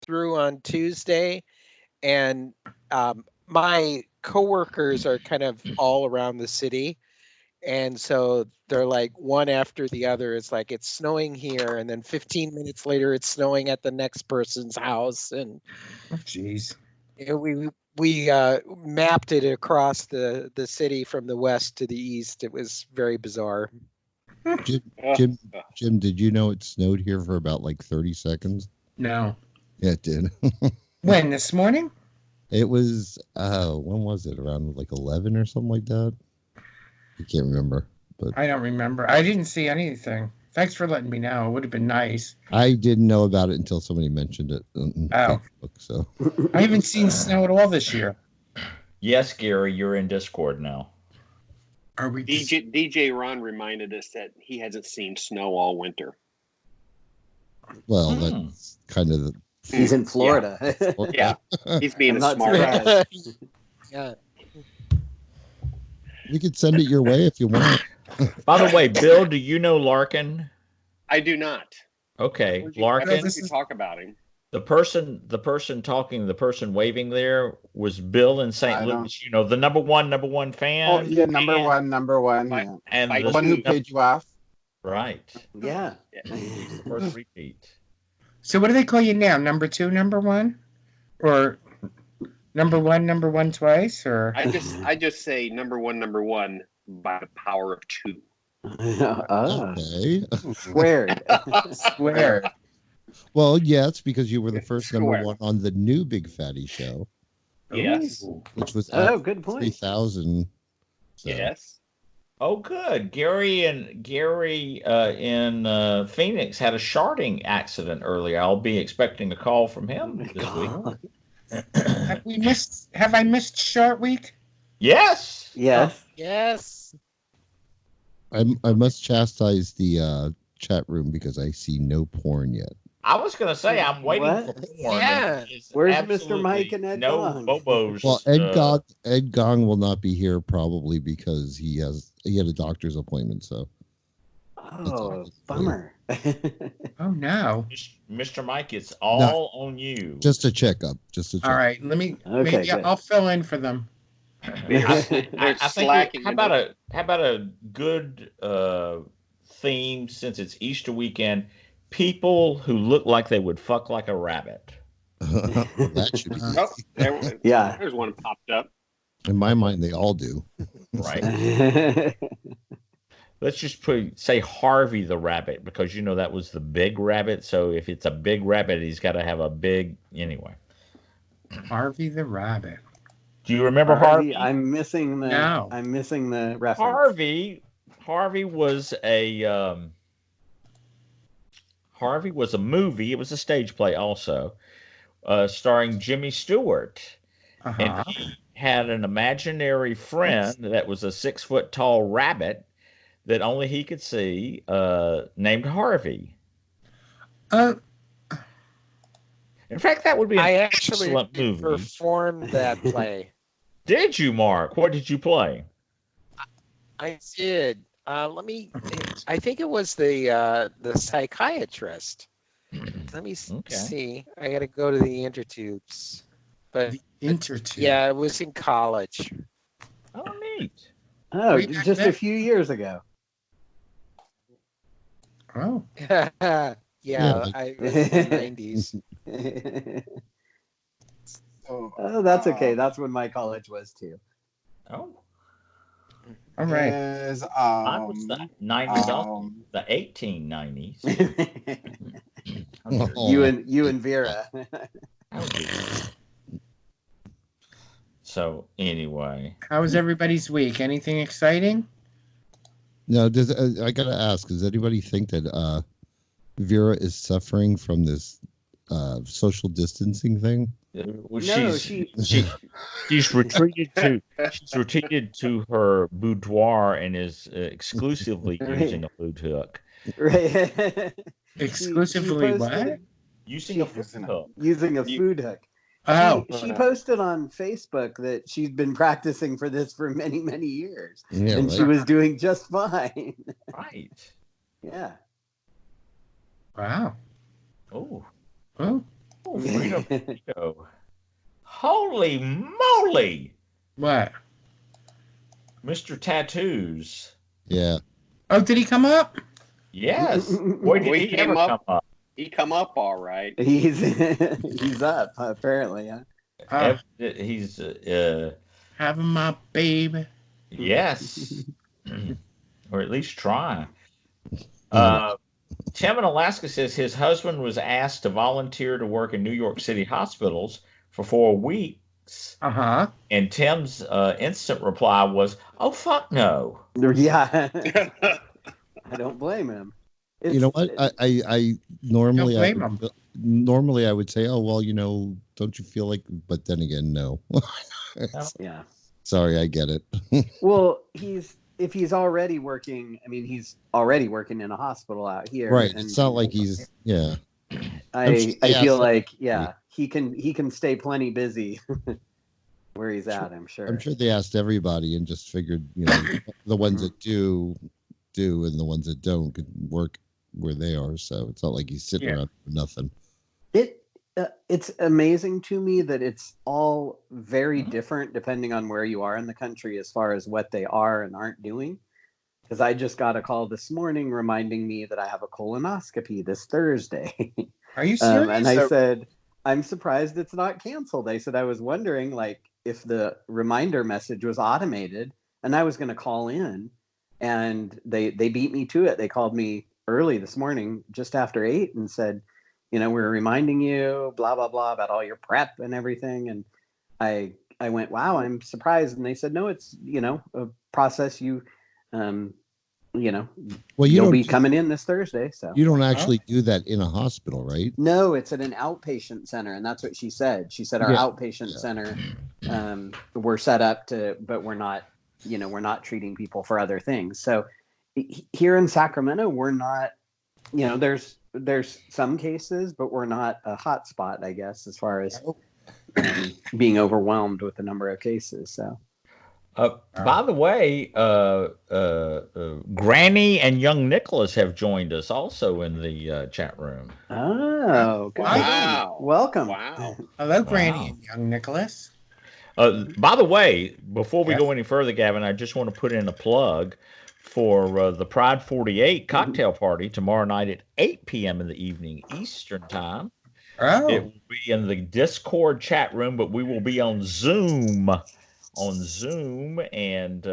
through on Tuesday, and my coworkers are kind of all around the city. And so they're like one after the other. It's like it's snowing here, and then 15 minutes later, it's snowing at the next person's house. And Jeez. We mapped it across the city from the west to the east. It was very bizarre. Jim, did you know it snowed here for about like 30 seconds? No. Yeah, it did. When, this morning? It was, when was it? Around like 11 or something like that? I can't remember. But I don't remember. I didn't see anything. Thanks for letting me know. It would have been nice. I didn't know about it until somebody mentioned it on Facebook. So I haven't seen snow at all this year. Yes, Gary, you're in Discord now. Are we? DJ Ron reminded us that he hasn't seen snow all winter. Well, that's kind of the. He's in Florida. Yeah, he's being a smart surprised. Yeah. We could send it your way if you want. By the way, Bill, do you know Larkin? I do not. Okay, Larkin. Larkin. You talk about him. The person talking, the person waving there was Bill in St. Louis. You know, the number one fan. Oh yeah, number one. Yeah. And the one who paid you off. Right. Yeah. First repeat. So what do they call you now? Number two, number one, or number one twice, or? I just say number one by the power of two. Okay. Squared. Squared. Well, yes, because you were the first number one on the new Big Fatty show. Yes. Which was good point. 3,000. So. Yes. Oh, good. Gary in Phoenix had a sharding accident earlier. I'll be expecting a call from him this week. Have I missed Short Week? Yes. Yes. Yes. I must chastise the chat room because I see no porn yet. I was going to say I'm waiting for porn. Yeah. Where's Mr. Mike and Ed Gong? Bobos. Well, Ed Gong will not be here probably because he had a doctor's appointment. So. Oh, bummer. Oh no, Mr. Mike, it's all on you. Just a checkup. All right, let me. Okay, maybe I'll fill in for them. I think how about a good theme since it's Easter weekend? People who look like they would fuck like a rabbit. That should be. There's one popped up. In my mind, they all do. Right. Let's just say Harvey the rabbit, because you know that was the big rabbit. So if it's a big rabbit, he's got to have a big anyway. Harvey the rabbit. Do you remember Harvey? I'm missing the. No. I'm missing the reference. Harvey was a. Harvey was a movie. It was a stage play also, starring Jimmy Stewart, and he had an imaginary friend that was a 6 foot tall rabbit that only he could see, named Harvey. In fact, that would be an excellent movie. Performed that play. Did you, Mark? What did you play? I did. I think it was the psychiatrist. Let me see. I got to go to the intertubes. But the intertube. Yeah, it was in college. Oh, neat. Oh, just a few years ago. Oh. I was in the 90s. Oh, that's okay. That's when my college was too. Oh. All right. I was the 90s, the 1890s. You and Vera. So anyway, how was everybody's week? Anything exciting? No, I gotta ask? Does anybody think that Vera is suffering from this social distancing thing? Well, she's retreated to her boudoir and is exclusively using a food hook. Right. Exclusively what? Using a food hook. Using a food hook. Oh. She posted on Facebook that she's been practicing for this for many, many years. Yeah, and she was doing just fine. Right. Yeah. Wow. Oh. Oh. Oh, Freedom Burrito. Holy moly! What? Mr. Tattoos. Yeah. Oh, did he come up? Yes. Boy, did Boy, he came ever up. come up. He come up all right. He's up apparently. Huh? Oh, He's, having my baby. yes. Or at least try. Uh, Tim in Alaska says his husband was asked to volunteer to work in New York City hospitals for 4 weeks. Uh-huh. And Tim's instant reply was, "Oh, fuck no." Yeah, I don't blame him. you know what? I normally Don't blame him. normally I would say, oh well, don't you feel like? But then again, no. Yeah. Sorry, I get it. Well, if he's already working. I mean, he's already working in a hospital out here. Right. And It's not like he's yeah. I Yeah, feel so- like he can stay plenty busy where he's at. I'm sure. I'm sure they asked everybody and just figured, the ones that do, and the ones that don't could work where they are. So it's not like he's sitting around for nothing. It's amazing to me that it's all very different depending on where you are in the country as far as what they are and aren't doing. Because I just got a call this morning reminding me that I have a colonoscopy this Thursday. Are you serious? And I said, I'm surprised it's not canceled. I said, I was wondering like if the reminder message was automated and I was going to call in, and they beat me to it. They called me early this morning, just after 8, and said, we're reminding you, blah, blah, blah, about all your prep and everything. And I went, wow, I'm surprised. And they said, no, it's, a process well, you'll be coming in this Thursday. So you don't actually do that in a hospital, right? no, it's at an outpatient center. And that's what she said. She said our outpatient center, we're set up but we're not, we're not treating people for other things. So here in Sacramento, we're not, there's some cases, but we're not a hot spot, I guess, as far as being overwhelmed with the number of cases. So, by the way, Granny and young Nicholas have joined us also in the chat room. oh, good. Wow. Welcome. Wow. Hello, Granny and young Nicholas. By the way, before we go any further, Gavin, I just want to put in a plug for the Pride 48 cocktail party tomorrow night at 8 p.m. in the evening Eastern time. Oh. It will be in the Discord chat room, but we will be on Zoom. And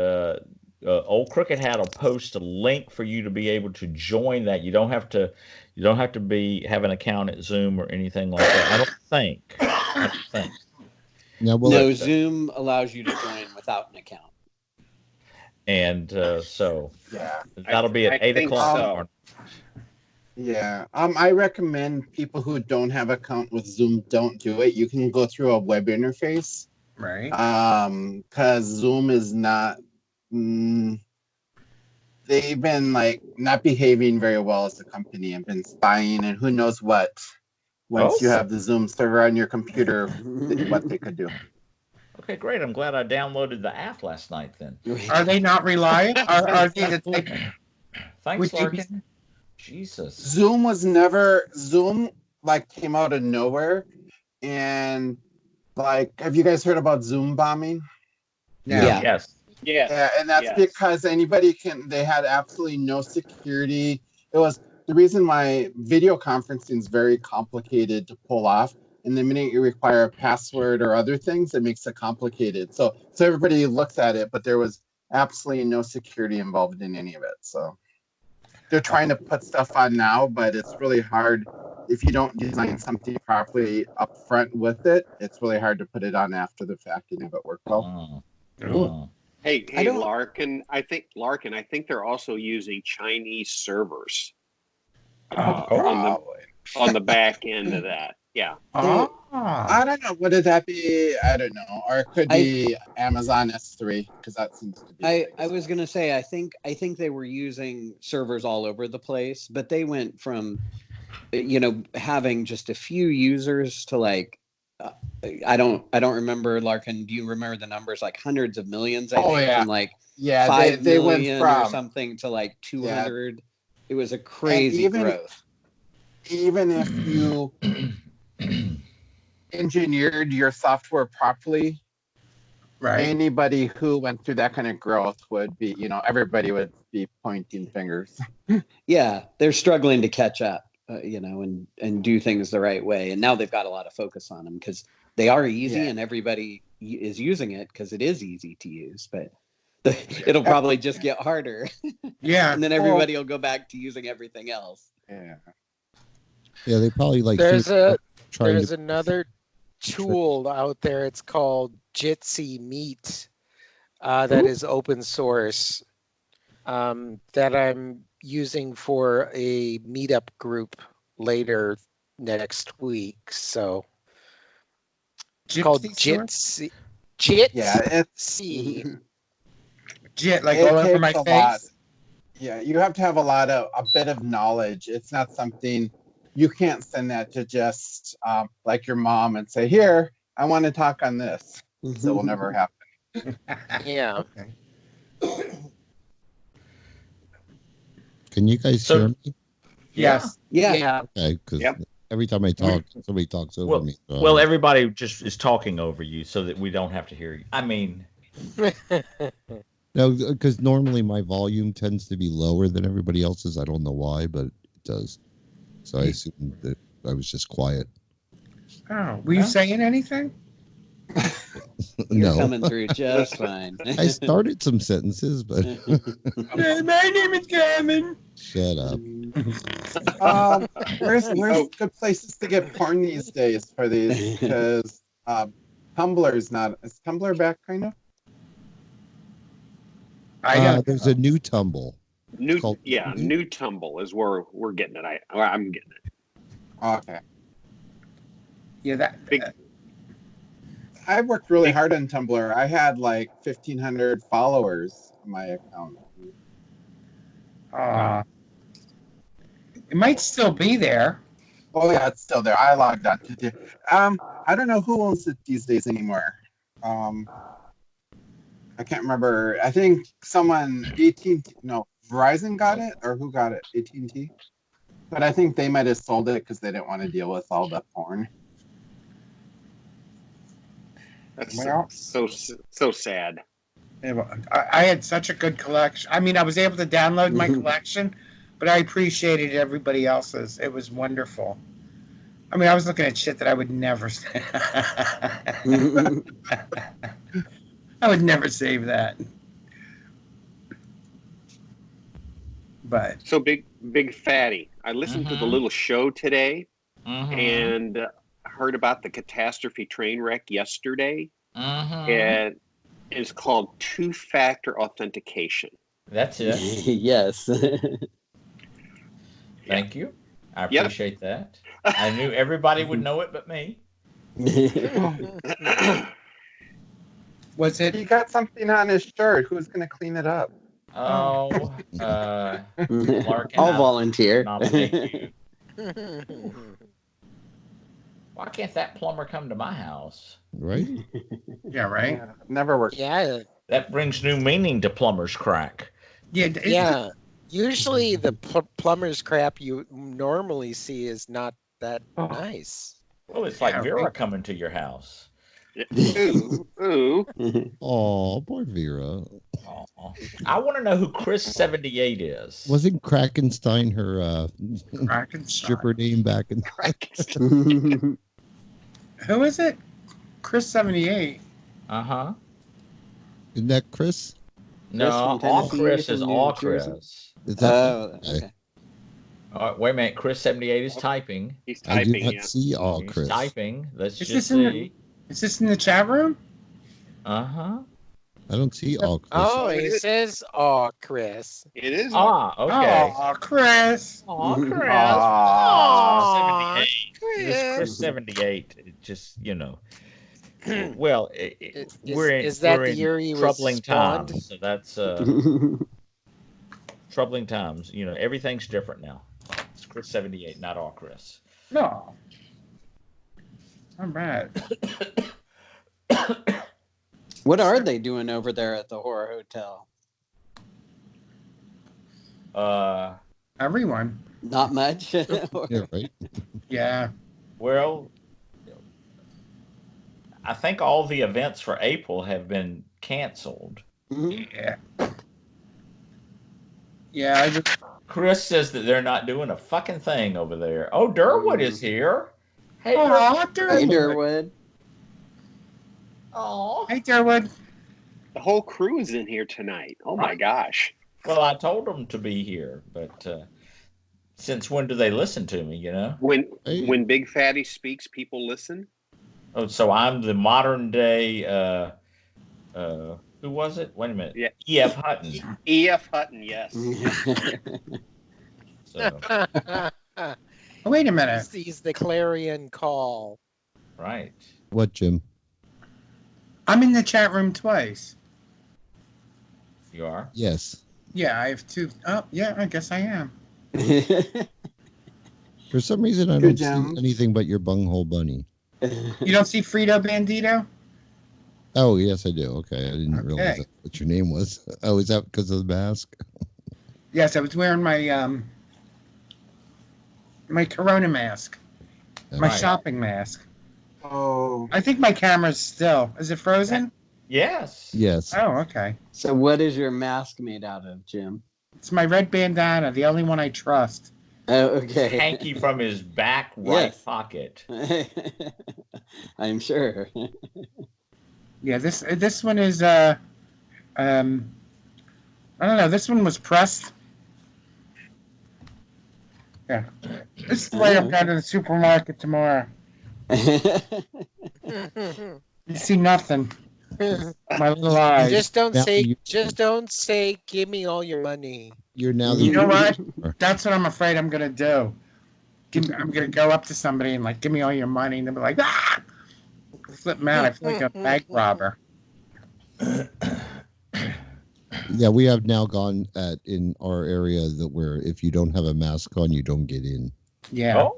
Old Crooked Hat will post a link for you to be able to join that. You don't have to have an account at Zoom or anything like that. I don't think. No, Zoom allows you to join without an account. And so that'll be at 8 o'clock. Yeah. I recommend people who don't have an account with Zoom don't do it. You can go through a web interface. Right. Because Zoom is not. They've been not behaving very well as a company and been spying and who knows what. Once you have the Zoom server on your computer, what they could do. Okay, great. I'm glad I downloaded the app last night then. Are they not reliable? Are they the type? Thanks, Larkin. Jesus. Zoom came out of nowhere, and have you guys heard about Zoom bombing? Yeah. Yes. Yeah, and that's because they had absolutely no security. It was the reason why video conferencing is very complicated to pull off. And the minute you require a password or other things, it makes it complicated. So everybody looks at it, but there was absolutely no security involved in any of it. So they're trying to put stuff on now, but it's really hard if you don't design something properly up front with it. It's really hard to put it on after the fact and have it work well. Hey, Larkin. I think they're also using Chinese servers on the back end of that. Yeah. I don't know. Would that be? I don't know. Or it could be Amazon S3 because that seems to be. I was gonna say I think they were using servers all over the place, but they went from having just a few users to I don't remember, Larkin. Do you remember the numbers? Hundreds of millions. I think from 5 they million went from or something to 200. It was a crazy growth. Even if you engineered your software properly, Right. anybody who went through that kind of growth would be, everybody would be pointing fingers. Yeah, they're struggling to catch up, and do things the right way. And now they've got a lot of focus on them because they are easy, and everybody is using it because it is easy to use. But it'll probably just get harder. Yeah. And then everybody will go back to using everything else. Yeah. Yeah, they probably like There's trying to another tool out there. It's called Jitsi Meet that is open source that I'm using for a meetup group later next week. So it's called Jitsi. Yeah, Jitsi. Jit, like all over my a face. lot. Yeah, you have to have a bit of knowledge. It's not something you can't send that to just like your mom and say, "Here, I want to talk on this." So it will never happen. Yeah. Okay. Can you guys hear me? Yes. Yeah. Okay, because every time I talk, somebody talks over me. So Well, everybody just is talking over you so that we don't have to hear you. I mean, no, because normally my volume tends to be lower than everybody else's. I don't know why, but it does. So I assumed that I was just quiet. Oh, were you saying anything? You're No. coming through just fine. I started some sentences, but My name is Gavin. shut up. Where's good places to get porn these days for these? Because Tumblr's not. Is Tumblr back kind of? There's a new Tumble. New Tumble is where we're getting it. I'm getting it. Okay. Yeah, I worked really hard on Tumblr. I had like 1,500 followers on my account. It might still be there. Oh yeah, it's still there. I logged on to it. I don't know who owns it these days anymore. I can't remember. I think someone Verizon got it, or who got it? AT&T. But I think they might have sold it because they didn't want to deal with all the porn. That's so sad. I had such a good collection. I mean, I was able to download my collection, but I appreciated everybody else's. It was wonderful. I mean, I was looking at shit that I would never say. I would never save that. But so big fatty. I listened to the little show today and heard about the catastrophe train wreck yesterday. And it's called two-factor authentication. That's it. Yes. Thank you. I appreciate that. I knew everybody would know it but me. Was it? He got something on his shirt. Who's going to clean it up? Oh, Larkin, I'll volunteer. Nominate you. Why can't that plumber come to my house? Right? Yeah, right? Yeah, never worked. Yeah. That brings new meaning to plumber's crack. Yeah. Usually the plumber's crap you normally see is not that nice. Well, it's like Vera coming to your house. Ooh. Oh, poor Vera. I want to know who Chris78 is. Wasn't Krakenstein her stripper name back in? Who is it? Chris78. Isn't that Chris? No, all Chris is all Chris. Is that okay. Wait a minute. Chris78 is typing. He's typing. I do not see all Chris. He's typing. Let's Is just this see. Is this in the chat room? I don't see all Chris. Oh, he says, "Oh, Chris." It is. Okay. Oh, Chris. Oh, Chris. Aw. 78. This Chris78. It just, Well, we're in the year he was troubling spawned? times. So that's troubling times. Everything's different now. It's Chris78, not all Chris. No. All right. What are they doing over there at the horror hotel? Everyone. Not much. Yeah, right. Yeah. Well, I think all the events for April have been canceled. Yeah. Yeah. Chris says that they're not doing a fucking thing over there. Oh, Durwood is here. Hey, Oh, Hey, Durwood. Durwood. Oh. Hey, Durwood. The whole crew is in here tonight. Oh my gosh. Well, I told them to be here, but since when do they listen to me, you know? When Big Fatty speaks, people listen. Oh, so I'm the modern day who was it? Wait a minute. Yeah. E.F. Hutton. E.F. Hutton, yes. So, Wait a minute. He's the clarion call. right. What, Jim? I'm in the chat room twice. You are? Yes. Yeah, I have 2. Oh, yeah, I guess I am. For some reason, I don't see anything but your bunghole bunny. You don't see Frito Bandito? Oh, yes, I do. Okay, I didn't realize that's what your name was. Oh, is that because of the mask? Yes, I was wearing my my Corona mask, my shopping mask. Oh, I think my camera's still. Is it frozen? Yes. Yes. Oh, okay. So what is your mask made out of, Jim? It's my red bandana, the only one I trust. Oh, okay. Hanky from his back right pocket. I'm sure. Yeah, this one is I don't know. This one was pressed. Yeah, this is the way I'm going to the supermarket tomorrow. You see nothing. My little eyes. Just don't say, give me all your money. You're now You know what? That's what I'm afraid I'm gonna do. I'm gonna go up to somebody and like, give me all your money, and they'll be like, ah! Flip them out. I feel like a bank robber. Yeah, we have now gone in our area that where if you don't have a mask on, you don't get in. Yeah.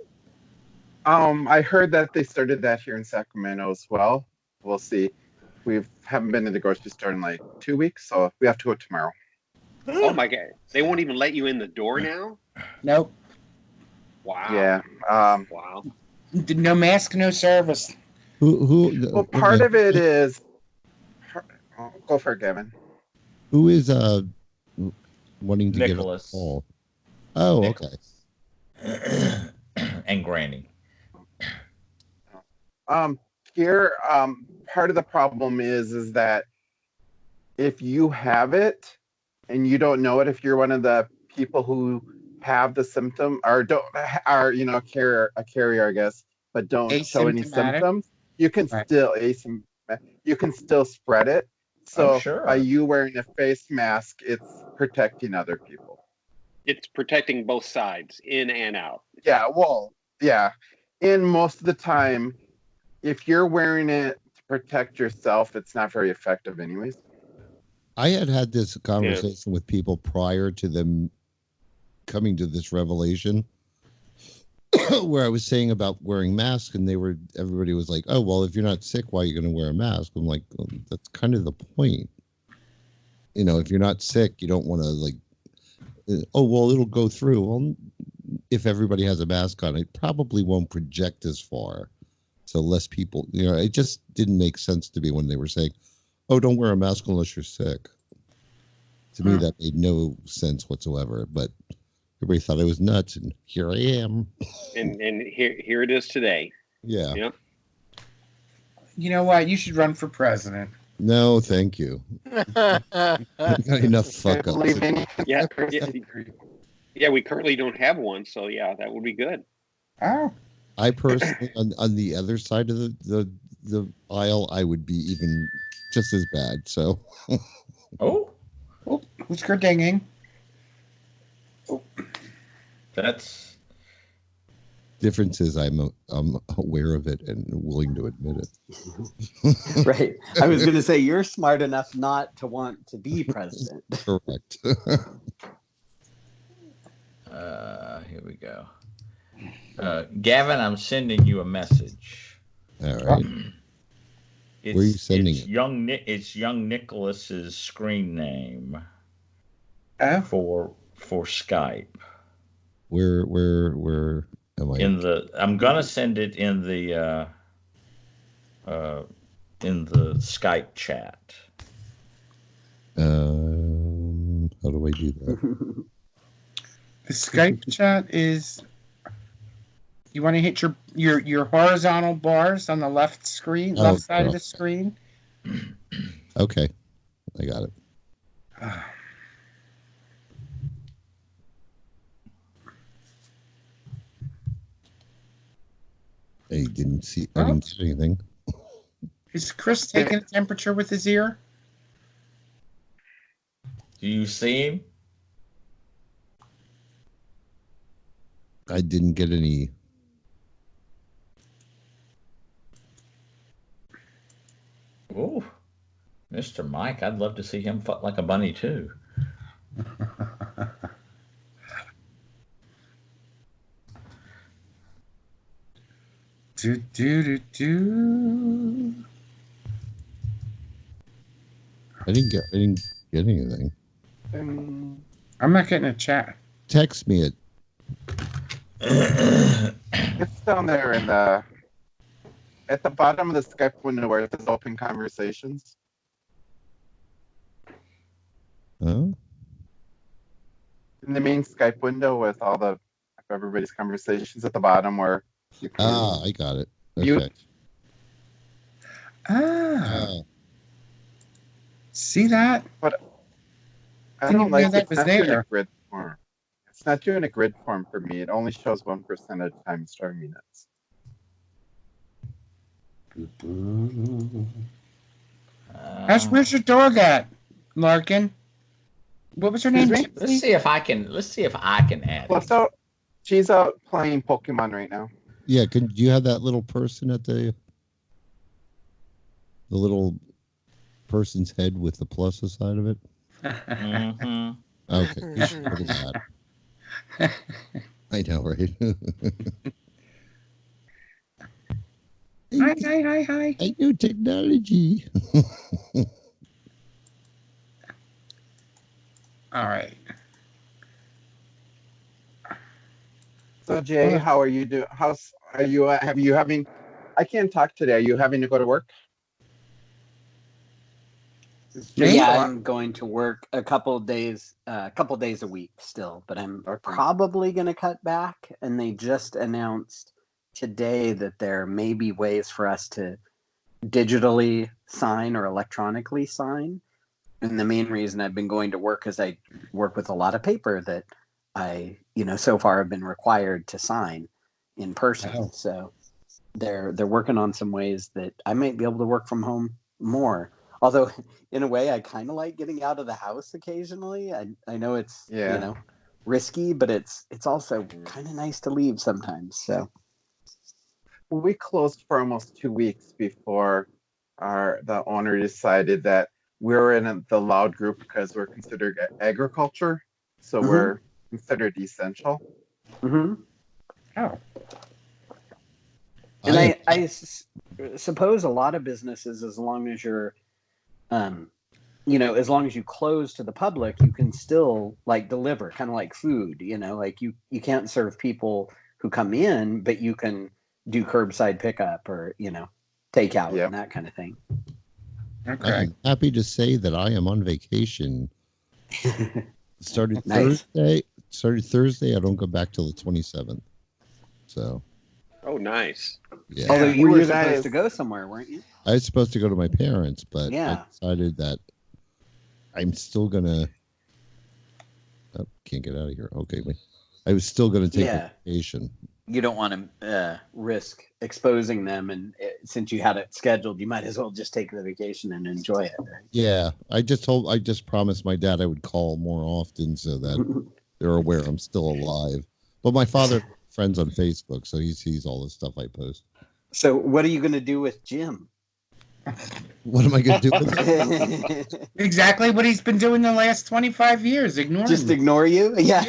I heard that they started that here in Sacramento as well. We'll see. We haven't been to the grocery store in like 2 weeks, so we have to go tomorrow. Oh my god! They won't even let you in the door now. Nope. Wow. Yeah. Wow. No mask, no service. Well, part of it is. Go for it, Gavin. Who is wanting to Nicholas. give a call? Oh, Nicholas. Okay. And Granny. Here, part of the problem is that if you have it and you don't know it, if you're one of the people who have the symptom or don't are carrier, I guess, but don't show any symptoms, you can still spread it. So by you wearing a face mask, it's protecting other people. It's protecting both sides, in and out. Yeah, well, yeah. And most of the time, if you're wearing it to protect yourself, it's not very effective anyways. I had this conversation with people prior to them coming to this revelation where I was saying about wearing masks, and everybody was like, oh, well, if you're not sick, why are you going to wear a mask? I'm like, well, that's kind of the point. If you're not sick, you don't want to like, oh, well, it'll go through. Well, if everybody has a mask on, it probably won't project as far. So less people, it just didn't make sense to me when they were saying, oh, don't wear a mask unless you're sick. To me, that made no sense whatsoever. But everybody thought I was nuts, and here I am. And here it is today. Yeah. Yep. You know what? You should run for president. No, thank you. I got enough fuck ups. Yeah, we currently don't have one, so yeah, that would be good. Oh. I personally, on the other side of the aisle, I would be even just as bad. So. Oh, who's dinging? Oh. That's. Difference is I'm aware of it and willing to admit it. Right. I was going to say you're smart enough not to want to be president. Correct. Here we go. Gavin, I'm sending you a message. All right. Where are you sending it? It's young Nicholas's screen name for Skype. Where am I? I'm gonna send it in the in the Skype chat. How do I do that? The Skype chat is. You want to hit your horizontal bars on the left side of the screen. Okay, I got it. I didn't get anything. Is Chris taking a temperature with his ear? Do you see him? I didn't get any. Oh, Mr. Mike, I'd love to see him fuck like a bunny too. Do. I didn't get anything. I'm not getting a chat. Text me it. It's down there at the bottom of the Skype window where it says open conversations. Oh. In the main Skype window with all everybody's conversations at the bottom where you can I got it. mute. Okay. See that? But I Didn't don't even like know that it's was not doing there. a grid form. It's not doing a grid form for me. It only shows 1% of time starting minutes. Where's your dog at, Larkin? What was her name? Let's see if I can add Well, it. so she's out playing Pokemon right now. Yeah, do you have that little person at the little person's head with the plus aside of it? Mm-hmm. Okay, you should look at that. I know, right? Hi. I know technology. All right. So Jay, how are you doing? I can't talk today. Are you having to go to work? Yeah, I'm going to work a couple days a week still, but I'm probably going to cut back. And they just announced today that there may be ways for us to digitally sign or electronically sign. And the main reason I've been going to work is I work with a lot of paper that I, so far have been required to sign in person. Oh. So they're working on some ways that I might be able to work from home more. Although, in a way, I kind of like getting out of the house occasionally. I know it's risky, but it's also kind of nice to leave sometimes. So we closed for almost 2 weeks before the owner decided that we're in the loud group because we're considered agriculture, so we're considered essential. Mm-hmm. Oh. And I suppose a lot of businesses, as long as you're as long as you close to the public, you can still deliver, kind of like food, like you can't serve people who come in, but you can do curbside pickup or, takeout and that kind of thing. Okay. I'm happy to say that I am on vacation. Started Nice. Thursday. I don't go back till the 27th. So. Oh, nice. Yeah. Although you were supposed to go somewhere, weren't you? I was supposed to go to my parents, but I decided that I'm still gonna. Oh, can't get out of here. Okay, wait. I was still gonna take a vacation. You don't want to risk exposing them, and since you had it scheduled, you might as well just take the vacation and enjoy it. Right? Yeah, I just promised my dad I would call more often so that they're aware I'm still alive. But my father friends on Facebook, so he sees all the stuff I post. So, what are you going to do with Jim? What am I going to do with him? Exactly what he's been doing the last 25 years. Ignore you? Yeah.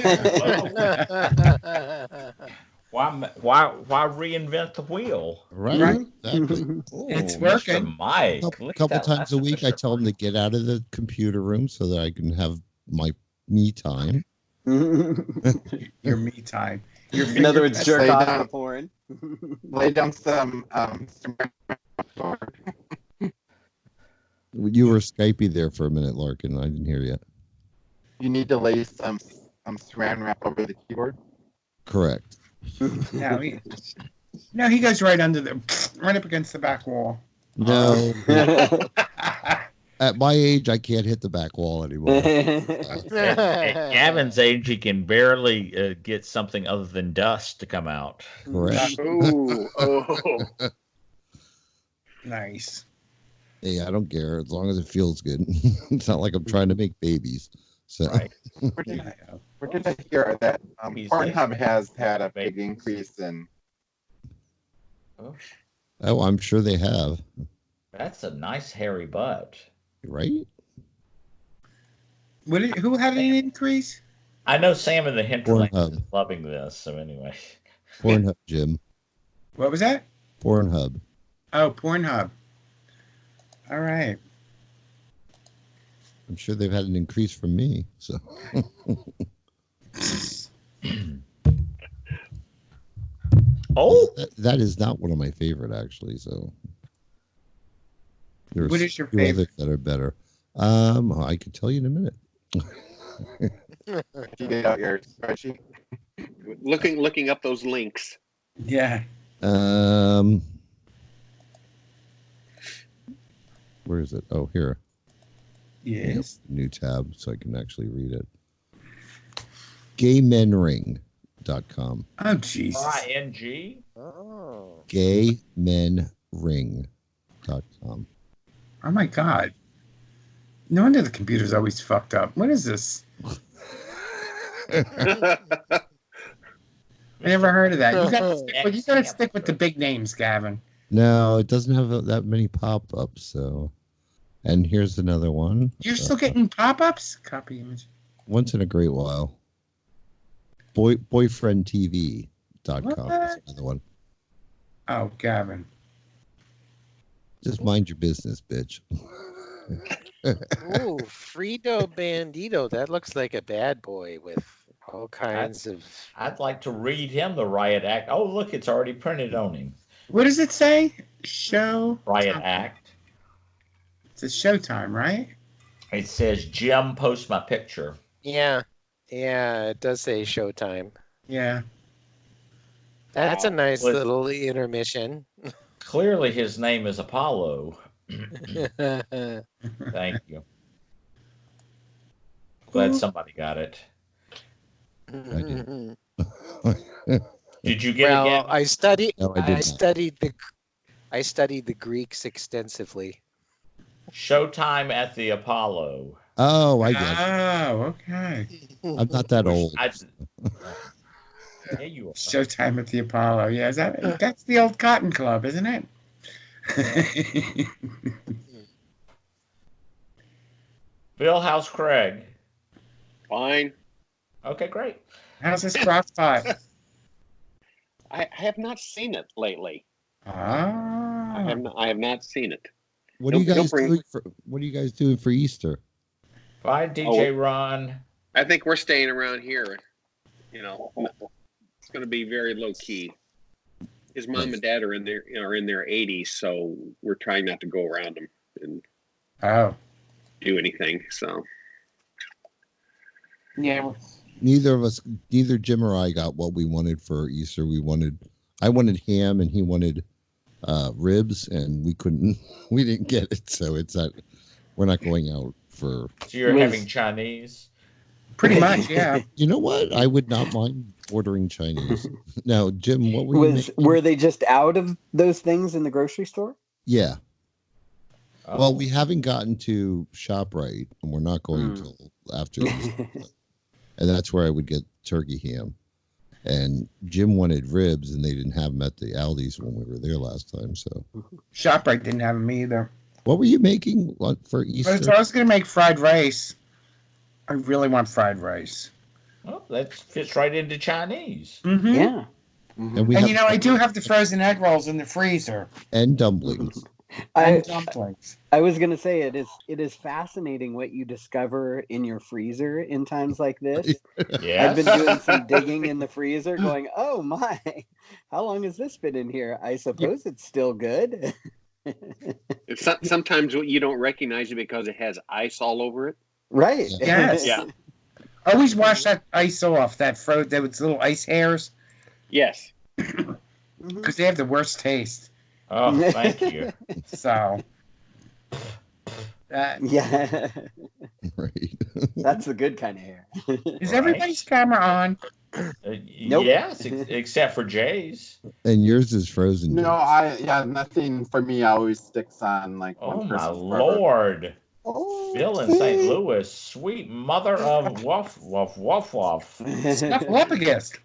Why reinvent the wheel? Right. Exactly. It's working. Mr. Mike. A couple times a week, I tell him to get out of the computer room so that I can have my me time. Your me time. In other words, jerk off the porn. Lay down some. You were Skypey there for a minute, Larkin. I didn't hear you. You need to lay some saran wrap over the keyboard. Correct. No, he goes right up against the back wall. No. At my age, I can't hit the back wall anymore. At Gavin's age, he can barely get something other than dust to come out. Correct. Oh. Nice. Hey, I don't care as long as it feels good. It's not like I'm trying to make babies. So. Right. Where did I hear that Pornhub has had a big increase in? Oh, I'm sure they have. That's a nice hairy butt. Right? Who had an increase? I know Sam in the hinterlands Pornhub. is loving this. So anyway. Pornhub, Jim. What was that? Pornhub. Oh, Pornhub. All right. I'm sure they've had an increase from me. So. Oh, that is not one of my favorite, actually. So. There's What is your few favorite? others that are better. I could tell you in a minute. You get out your spreadsheet. Looking up those links. Yeah. Where is it? Oh, here. Yes. New tab so I can actually read it. Gaymenring.com. Oh, Jesus. ING. Oh. Gaymenring.com. Oh, my God. No wonder the computer's always fucked up. What is this? I never heard of that. You gotta stick with the big names, Gavin. No, it doesn't have that many pop-ups. So, and here's another one. You're still getting pop-ups? Copy image. Once in a great while. Boyfriendtv.com is another one. Oh, Gavin. Just mind your business, bitch. Ooh, Frito Bandito. That looks like a bad boy with all kinds of. I'd like to read him the riot act. Oh, look, it's already printed on him. What does it say? Show. Riot act. It's a Showtime, right? It says, Jim, post my picture. Yeah, it does say Showtime. Yeah. That's a nice Well, little intermission. Clearly, his name is Apollo. Thank you. Glad somebody got it. I Did you get Well, it, Gavin? I studied. No, I did not. I studied the Greeks extensively. Showtime at the Apollo. Oh, I get it. Oh, okay. I'm not that old. Yeah, you are. Showtime at the Apollo. Yeah, that's the old Cotton Club, isn't it? Bill, how's Craig? Fine. Okay, great. How's this crockpot? I have not seen it lately. Ah. I have not seen it. What are you He'll guys bring- doing for? What are you guys doing for Easter? Bye, DJ Ron. I think we're staying around here. You know, it's going to be very low key. His mom and dad are in their 80s, so we're trying not to go around them and do anything. So yeah, Neither Jim or I got what we wanted for Easter. I wanted ham and he wanted ribs, and we didn't get it. So it's not. We're not going out for. So you're having Chinese? Pretty much, yeah. You know what? I would not mind ordering Chinese. Now, Jim, what were you making? Were they just out of those things in the grocery store? Yeah. Oh. Well, we haven't gotten to ShopRite, and we're not going until after Easter. And that's where I would get turkey ham. And Jim wanted ribs, and they didn't have them at the Aldi's when we were there last time. So ShopRite didn't have them either. what were you making for Easter? But I was going to make fried rice. I really want fried rice. Well, that fits right into Chinese. Mm-hmm. Yeah. And, And I do have the frozen egg rolls in the freezer. and dumplings. And dumplings. I was gonna say it is fascinating what you discover in your freezer in times like this. Yes. I've been doing some digging in the freezer, going, "Oh my, how long has this been in here? I suppose it's still good." Sometimes you don't recognize it because it has ice all over it. Right. Yes. Yeah. Always wash that ice off, that those little ice hairs, Yes. because they have the worst taste. Oh, thank you. So, Yeah. Right. That's the good kind of hair. is Right. everybody's camera on? Nope. Yes, except for Jay's. And yours is frozen. No, Jay. nothing for me always sticks on like Oh one my person's forever. Lord. Oh, Bill in St. Louis, sweet mother of woof, woof, woof, woof. Snuffleupagus.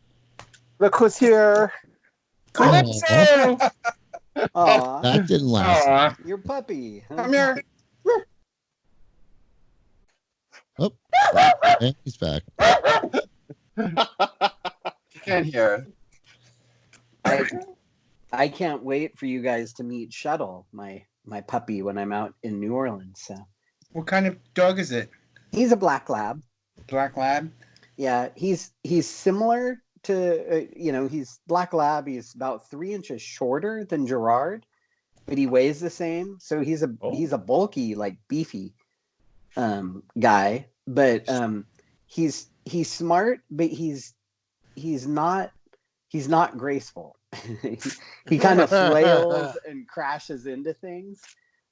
Look who's here. Calypso. Aw, That didn't last. Aw. your puppy. Come here. Oh, and he's back. Can't hear. I can't wait for you guys to meet Shuttle, my puppy, when I'm out in New Orleans. So What kind of dog is it? he's a black lab. Black lab. Yeah, he's similar to he's black lab. He's about 3 inches shorter than Gerard, but he weighs the same. So he's a bulky, like beefy guy. But he's smart, but he's not graceful. he kind of flails and crashes into things.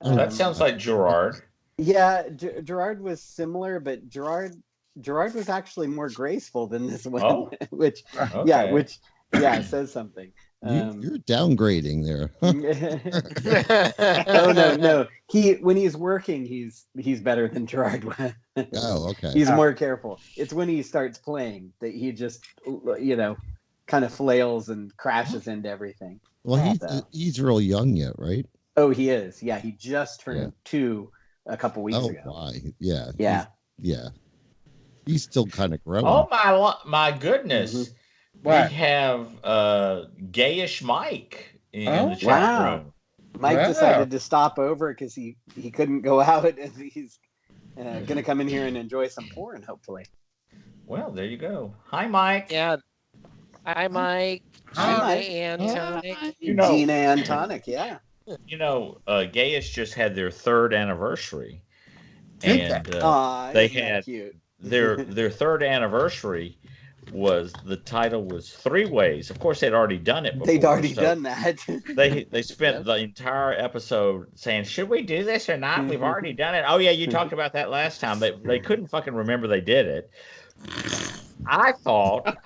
That sounds like Gerard. Yeah, Gerard was similar, but Gerard was actually more graceful than this one, Oh. which Okay. says something. You're downgrading there. Oh no. When he's working, he's better than Gerard was. Oh, okay. He's more careful. It's when he starts playing that he just kind of flails and crashes into everything. Well, So. he's real young yet, right? Oh, he is. Yeah, he just turned 2 a couple weeks ago. Why? Yeah. Yeah. He's still kind of growing. Oh my goodness. What? We have gayish Mike in the chat Wow. room. Mike Wow. decided to stop over because he couldn't go out, and he's going to come in here and enjoy some porn, hopefully. Well, there you go. Hi, Mike. Yeah. Hi, Mike. Hi, Gina Antonic. You know, Gina and Tonic, yeah. Gayish just had their 3rd anniversary, Did and Aw, they isn't that had cute. their 3rd anniversary was the title was 3 Ways. Of course, they'd already done it before. They'd already so done that. They spent the entire episode saying, "Should we do this or not? We've already done it." Oh yeah, you talked about that last time. They couldn't fucking remember they did it. I thought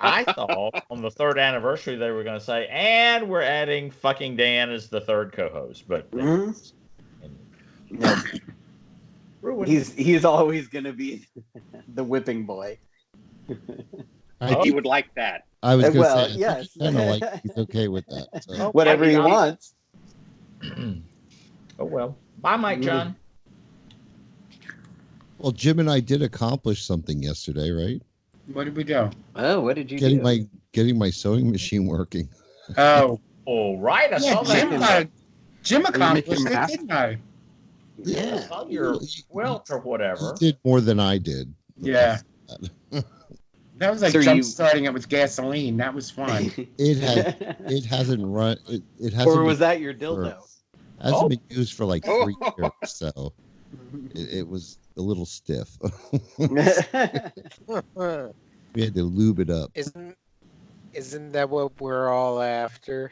on the 3rd anniversary they were going to say, "And we're adding fucking Dan as the 3rd co-host," but No. ruined. He's always going to be the whipping boy. He would like that. I was going to Well, say, yes. kind of like he's okay with that. So. Whatever he wants. Oh well. Bye, Mike John. Well, Jim and I did accomplish something yesterday, right? What did we do? Oh, what did you do? Getting my sewing machine working. Oh, All right, I saw that. Jim accomplished making it, math? didn't I? I saw your quilt or whatever. He did more than I did. Yeah. That was like So jump starting it with gasoline. That was fun. It hasn't run. It hasn't. Or was been, that your dildo? hasn't been used for like 3 years, so it was a little stiff. We had to lube it up. Isn't that what we're all after?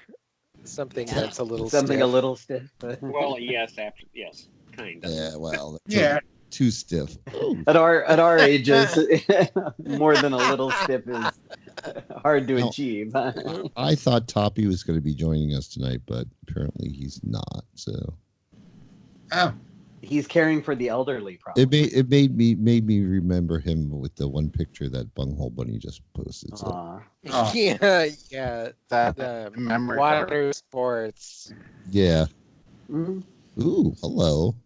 Something that's a little Something stiff. a little stiff. Well, yes, kind of. Yeah, well, Yeah. too stiff. At our ages, more than a little stiff is hard to No. achieve. I thought Toppy was going to be joining us tonight, but apparently he's not. So Oh, He's caring for the elderly, probably. it made me remember him with the one picture that Bunghole Bunny just posted. So. Aw. Oh. Yeah. That memory. Water sports. Yeah. Mhm. Ooh, hello.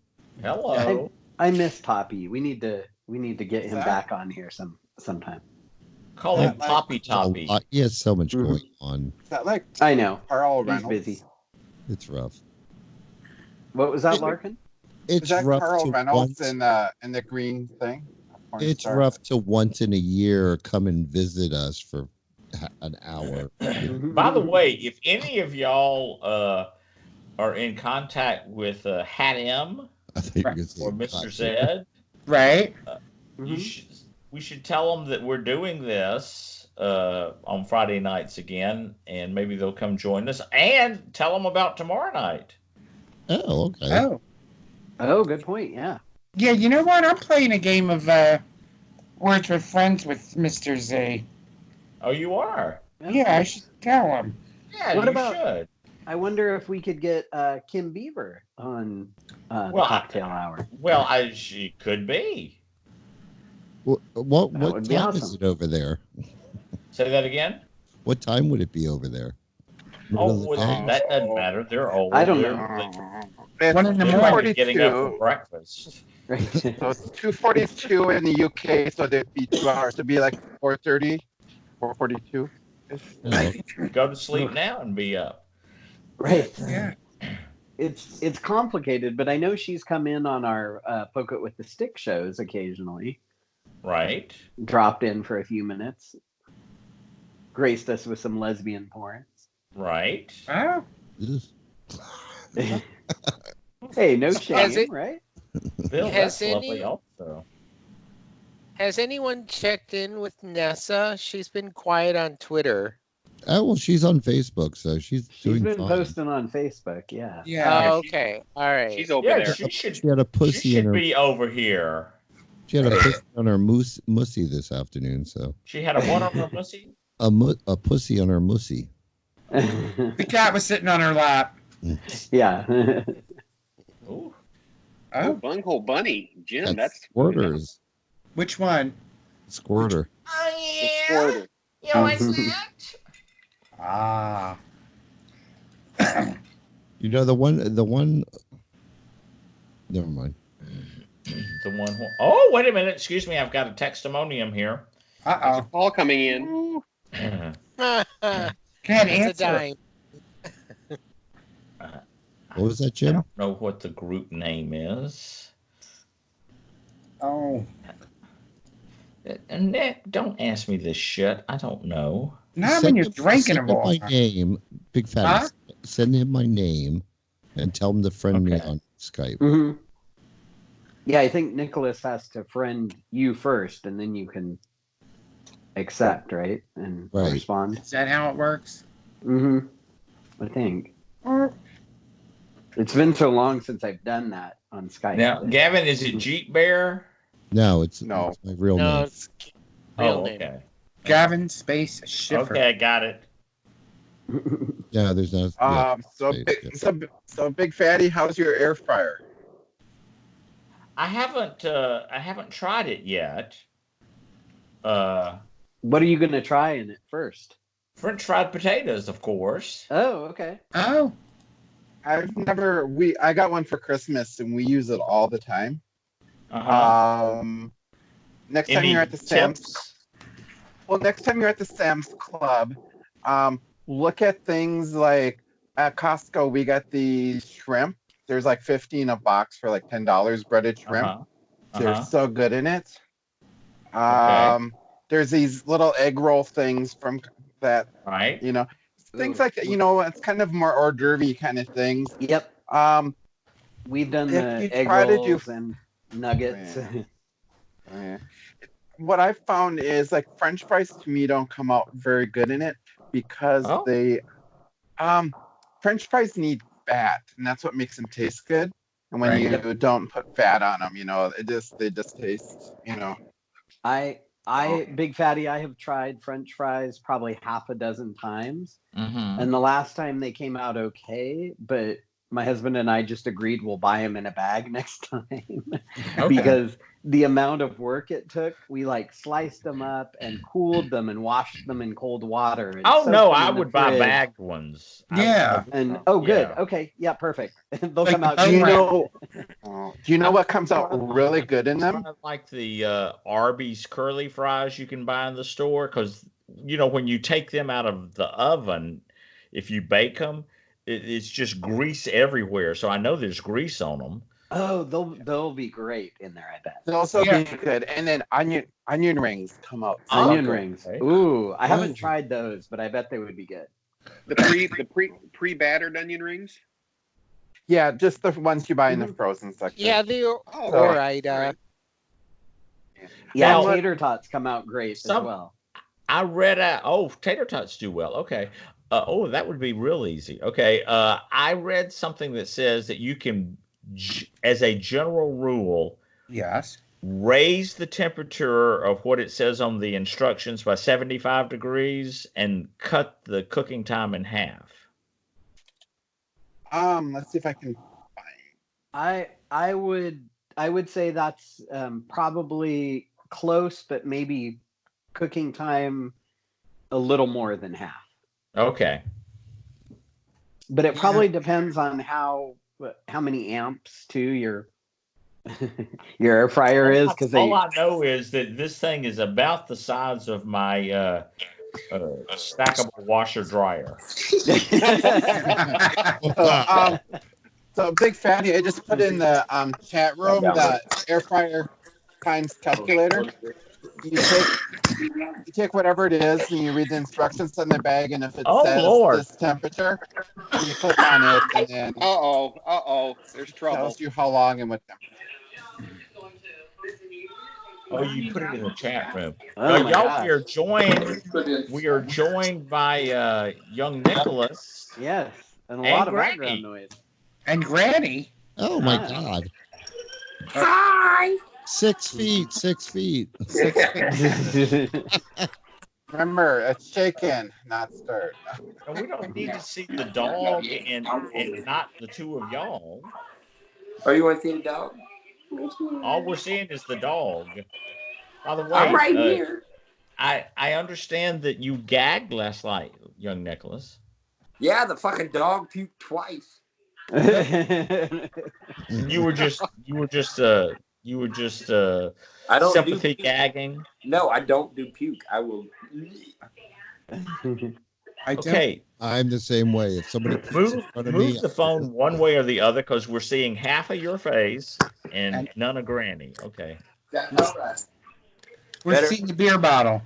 Hello. I miss Poppy. We need to get him That- back on here sometime. Call him Like- Poppy Toppy. He has so much Mhm. going on. Is that like I know. Carl He's Reynolds? busy. It's rough. What was that, Larkin? Is It's that rough Carl to Reynolds once. in the green thing? Porn It's star? rough to once in a year come and visit us for an hour. By the way, if any of y'all are in contact with Hat M I think you're gonna or say Mr. God. Zed, Right? you should. We should tell them that we're doing this on Friday nights again, and maybe they'll come join us. And tell them about tomorrow night. Oh, okay. Oh, good point. Yeah. Yeah, you know what? I'm playing a game of Words with Friends with Mr. Z. Oh, you are? Yeah, I should tell him. Yeah, What you about- should. I wonder if we could get Kim Beaver on the Well, cocktail hour. Well, she could be. What That would be time is awesome. it over there? Say that again. What time would it be over there? Middle Oh, of the well, day? that doesn't matter. They're old. I don't They're- know. It's One in the They're morning. probably getting up for 2:42. breakfast. Right. So it's 2:42 in the UK, so there'd be 2 hours. It'd be like 4:30, 4:42. Oh, Go to sleep now and be up. Right. Yeah. It's complicated, but I know she's come in on our Poke It with the Stick shows occasionally. Right. Dropped in for a few minutes. Graced us with some lesbian porn. Right. Oh, ugh. Hey, no Has shame, it- right? Bill, Has that's lovely any- also. Has anyone checked in with Nessa? She's been quiet on Twitter. Oh, well, she's on Facebook, so she's She's doing been fine. posting on Facebook, yeah. yeah. Oh, okay. All right. She's over Yeah, there. she should. She had a She pussy in should her. be over here. She had a pussy on her mussy this afternoon. So She had a what on her pussy? a pussy on her mussy. The cat was sitting on her lap. yeah. Ooh. Oh, Oh, bunghole bunny, Jim. That's Squirters. which one? Squirter. the squirter. You know that? Ah. You know the one. Never mind. The one. Oh, wait a minute. Excuse me. I've got a testimonium here. Uh There's a oh. call coming in. Can't It's a answer. dime. What was that, I Jim? don't know what the group name is. Oh. Nick, don't ask me this shit. I don't know. Not when you're drinking send them him all. my name, Big Fatty. Huh? Send him my name and tell him to friend me Okay. on Skype. hmm Yeah, I think Nicholas has to friend you first, and then you can accept, right? And Right. respond. Is that how it works? Mm-hmm. I think. Or It's been so long since I've done that on Skype. Now, Gavin, is it Jeep Bear? No, it's No. it's my real No, name. it's real Oh, name. okay. Gavin Space Schiffer. Okay, I got it. Yeah, there's no. Yeah, So Skype, big, yeah. so Big Fatty, how's your air fryer? I haven't tried it yet. What are you going to try in it first? French fried potatoes, of course. Oh, okay. Oh. I got one for Christmas and we use it all the time. Uh-huh. Next time Any you're at the Sam's tips? next time you're at the Sam's Club, look at things like at Costco we got the shrimp. There's like 15 a box for like $10 breaded shrimp. Uh-huh. They're Uh-huh. so good in it. Okay. There's these little egg roll things from that, Right. things like that. It's kind of more hors d'oeuvre kind of things. Yep. We've done If the you egg try to do- rolls and nuggets. What I found is like French fries to me don't come out very good in it because Oh. they French fries need fat and that's what makes them taste good. And when Right. you don't put fat on them, they just taste, Big Fatty, I have tried French fries probably half a dozen times. Mm-hmm. And the last time they came out okay, but my husband and I just agreed we'll buy them in a bag next time because the amount of work it took, we like sliced them up and cooled them and washed them in cold water. And Oh soaked no, them I in the would buy fridge. bagged ones. Yeah. And oh, good. Yeah. Okay, yeah, perfect. They'll Like come out. the do you great. know do you know what comes out really good in them? I like the Arby's curly fries you can buy in the store because when you take them out of the oven, if you bake them, it's just grease everywhere. So I know there's grease on them. Oh, they'll be great in there. I bet. They'll also Yeah. be good. And then onion rings come out. Oh, Onion okay. rings. Ooh, I haven't tried those, but I bet they would be good. The pre battered onion rings. Yeah, just the ones you buy in the frozen section. Yeah, the Oh, Ore-Ida. Yeah, Now- tater tots come out great as well. I read out. Oh, tater tots do well. Okay. That would be real easy. Okay. I read something that says that you can, as a general rule, Yes. raise the temperature of what it says on the instructions by 75 degrees and cut the cooking time in half. Let's see if I can find. I would say that's probably close, but maybe cooking time a little more than half. Okay. But it probably depends on how many amps too your air fryer is, because all I know is that this thing is about the size of my stackable washer dryer. So Big Fatty, I just put in the chat room the air fryer times calculator. You take whatever it is and you read the instructions on the bag, and if it says Lord. this temperature, you click on it, and then there's it trouble. tells you how long and what temperature. Oh, you put it in the chat room. Oh my Y'all, gosh. we are joined by young Nicholas. Yes, and a And lot of Granny. background noise. And Granny. Oh my Ah. God. Hi. 6 feet, 6 feet. Remember, it's shaken, not stirred. And we don't need to see the dog and not the two of y'all. Oh, you want to see the dog? All we're seeing is the dog. By the way, I'm right here. I understand that you gagged last night, young Nicholas. Yeah, the fucking dog puked twice. You were just I don't sympathy do gagging. No, I don't do puke. I will. Okay. I'm the same way. If somebody puts in front of me, Move the phone one way or the other, because we're seeing half of your face and none of Granny. Okay. We're seeing the beer bottle.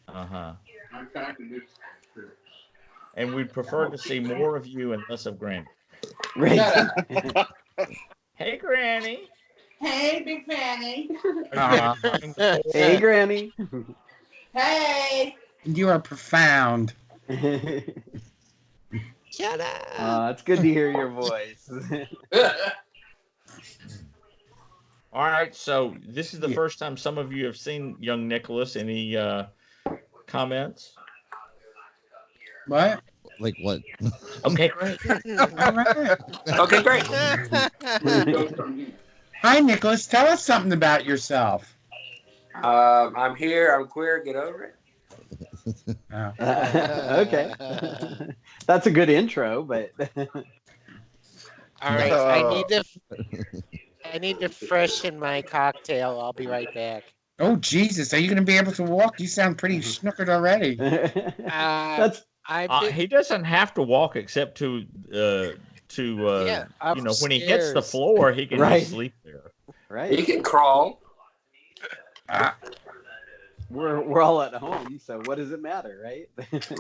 Uh-huh. And we'd prefer to see more of you and less of Granny. Right. Hey, Granny. Hey, Big Fanny. Hey, Granny. Hey. You are profound. Shut up. It's good to hear your voice. All right, so this is the first time some of you have seen young Nicholas. Any comments? What? like what? Okay, great. All right. Okay, great. Hi, Nicholas. Tell us something about yourself. I'm here. I'm queer. Get over it. Okay. That's a good intro, but All right, I need to freshen my cocktail. I'll be right back. Oh, Jesus. Are you going to be able to walk? You sound pretty snookered already. that's He doesn't have to walk except to when he hits the floor, he can just sleep there. Right. He can crawl. We're all at home, so what does it matter, right?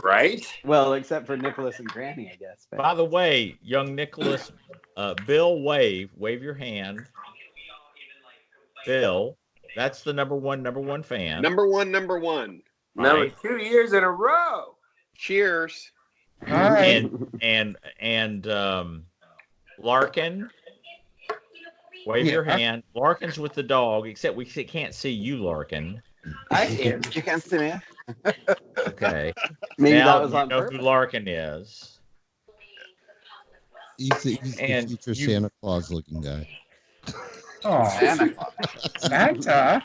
Right. Well, except for Nicholas and Granny, I guess. But... By the way, young Nicholas, Bill, wave your hand. Bill, that's the number one fan. Number one. Number 2 years in a row. Cheers. All right. And Larkin, wave your hand. Larkin's with the dog, except we can't see you, Larkin. I can. You can't see me. Okay. Maybe now that was on purpose. who Larkin is. He's the future Santa Claus looking guy. Oh, Santa.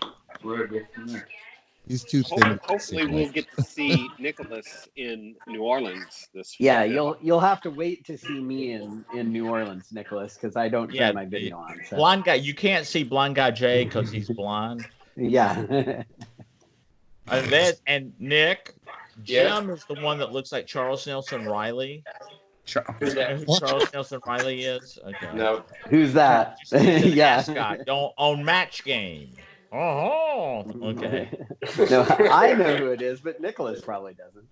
He's too thin. Hopefully, we'll get to see Nicholas in New Orleans this fall. Yeah, you'll have to wait to see me in New Orleans, Nicholas, because I don't turn my video on. So. Blind guy, you can't see blind guy Jay because he's blind. Yeah. And Nick, Jim is the one that looks like Charles Nelson Riley. Who's that? Who Charles Nelson Riley is? Okay. No. Who's that? Yeah. Mascot on Match Game. Oh, okay. No, I know who it is, but Nicholas probably doesn't.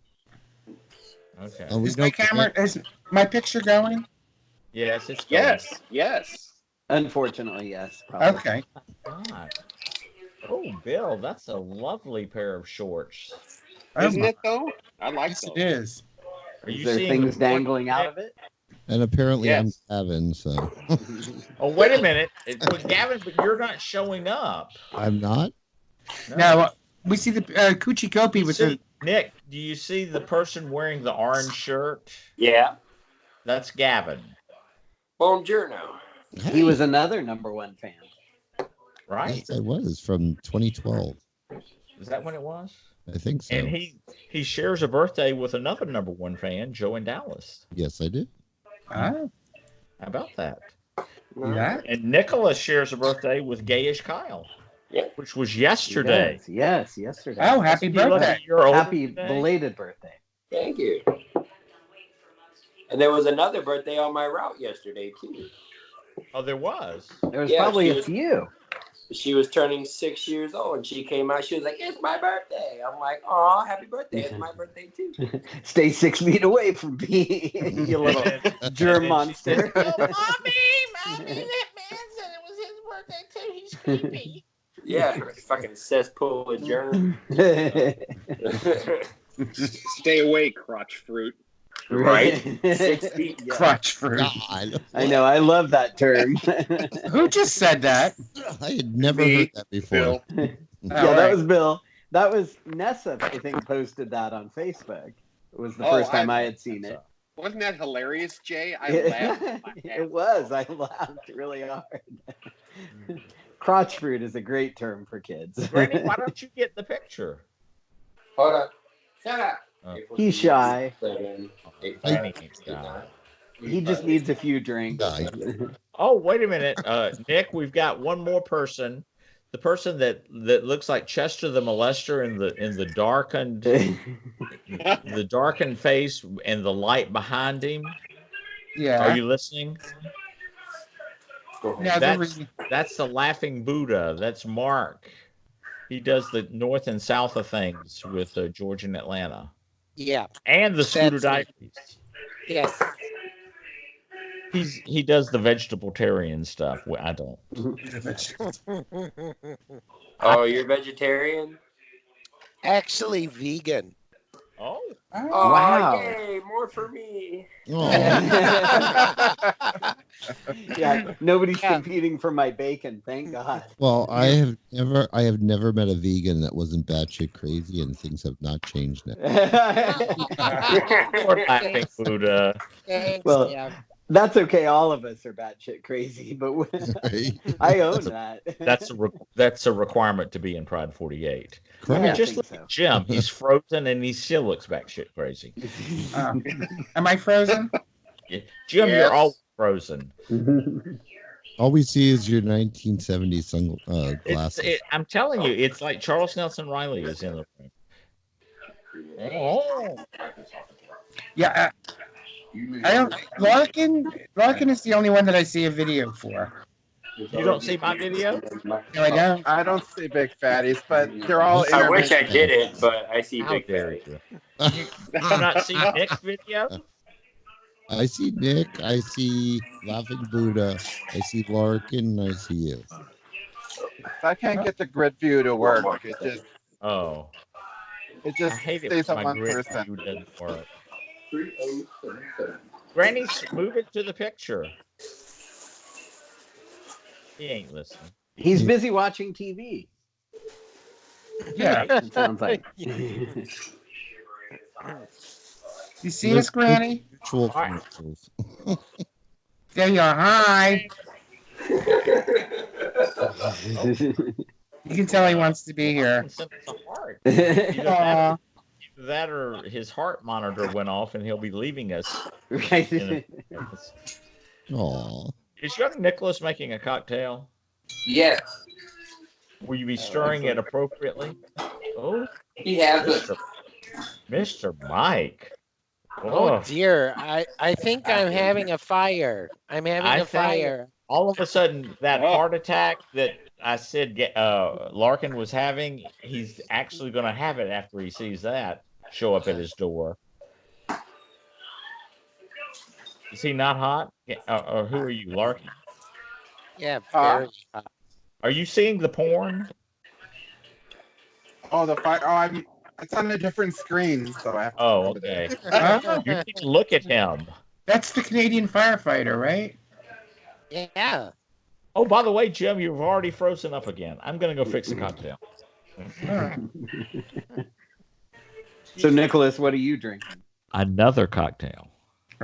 Okay. Is my camera? Is my picture going? Yes, it's going. Yes, yes. Unfortunately, yes. Probably. Okay. God. Oh, Bill, that's a lovely pair of shorts. Isn't my. it though? I like Yes, those. it is. Are Is you there seeing things dangling out of it? And apparently I'm Yes. Gavin, so Oh, wait a minute. But Gavin, but you're not showing up. I'm not. No. Now we see the Coochie Kopi You with see, Nick, do you see the person wearing the orange shirt? Yeah. That's Gavin, Buongiorno. He was another #1 fan. right? Yes, I was from 2012. Is that when it was? I think so. And he shares a birthday with another #1 fan, Joe in Dallas. Yes, I did. Oh, How about that? yeah. And Nicholas shares a birthday with Gayish Kyle, Yeah. which was He yesterday. does. Yes, yesterday. Oh, happy Be lucky birthday. you're older Happy today. belated birthday. Thank you. And there was another birthday on my route yesterday too. Oh, there was. There was Yeah, probably she a was- few. She was turning 6 years old, and she came out. She was like, "It's my birthday." I'm like, "Aw, happy birthday! It's my birthday too." Stay 6 feet away from me, you little germ monster. Oh, mommy, that man said it was his birthday too. He's creepy. Yeah, fucking cesspool of germ. Stay away, crotch fruit. Right? 6 feet. Yeah. Crotch fruit. God. I know. I love that term. Who just said that? I had never Me, heard that before. Bill. Yeah, All that right. was Bill. That was Nessa, I think, posted that on Facebook. It was the Oh, first time I had seen it. Wasn't that hilarious, Jay? I laughed. It was. I laughed really hard. Crotch fruit is a great term for kids. Granny, why don't you get the picture? Hold on. Shut up. Oh. He's shy. 7, 8, Granny 5, ain't shy. He just needs a few drinks. Guy. Oh, wait a minute, Nick. We've got one more person. The person that looks like Chester the Molester in the darkened face and the light behind him. Yeah. Are you listening? Now That's the Laughing Buddha. That's Mark. He does the north and south of things with George and Atlanta. Yeah. And the Scooter That's me. Diaries. Yes. He does the vegetarian stuff. I don't. Oh, you're vegetarian? Actually vegan. Oh. Oh, Wow. yay, more for me. Oh, Yeah, nobody's Yeah. competing for my bacon, thank God. well, I have never met a vegan that wasn't batshit crazy, and things have not changed now. Poor Laughing Buddha. Thanks, Well, yeah. That's okay. All of us are batshit crazy, but Right? I own that. That's a requirement to be in Pride 48. I Correct. mean, I just think look so. at Jim. He's frozen and he still looks batshit crazy. Am I frozen? Yeah. Jim, Yes. you're all frozen. All we see is your 1970s glasses. I'm telling you, it's like Charles Nelson Riley is in the room. Oh, Yeah. I don't. Larkin is the only one that I see a video for. you don't see my video? No, I don't. I don't see big fatties, but they're all I wish I intermittent. did it, but I see How big dare belly. you? You not see Nick's video? I see Nick. I see Laughing Buddha. I see Larkin. I see you. I can't get the grid view to work. Oh, It I just hate it stays when on my one grid person. view doesn't work. Granny, move it to the picture. He ain't listening. He's busy watching TV. Yeah. It sounds like. You see us, Granny? Virtual All right. commercials. There you are. Hi. You can tell he wants to be here. Send us a heart. Aw. Either that or his heart monitor went off and he'll be leaving us. Right. Aw. Is young Nicholas making a cocktail? Yes, Will you be stirring it appropriately? Oh, he has it. Mr. Mike. Oh dear. I think I'm having a fire. I'm having I a think- fire. All of a sudden, that Oh. heart attack that I said Larkin was having, he's actually going to have it after he sees that show up at his door. Is he not hot? Yeah, or who are you, Larky? Yeah, Huh? very hot. Are you seeing the porn? Oh, the fire. Oh, I'm. It's on a different screen, so I have to Oh, go over there. okay. Oh, You need to look at him. that's the Canadian firefighter, right? Yeah. Oh, by the way, Jim, you've already frozen up again. I'm going to go fix a cocktail. All right. So, Nicholas, what are you drinking? Another cocktail.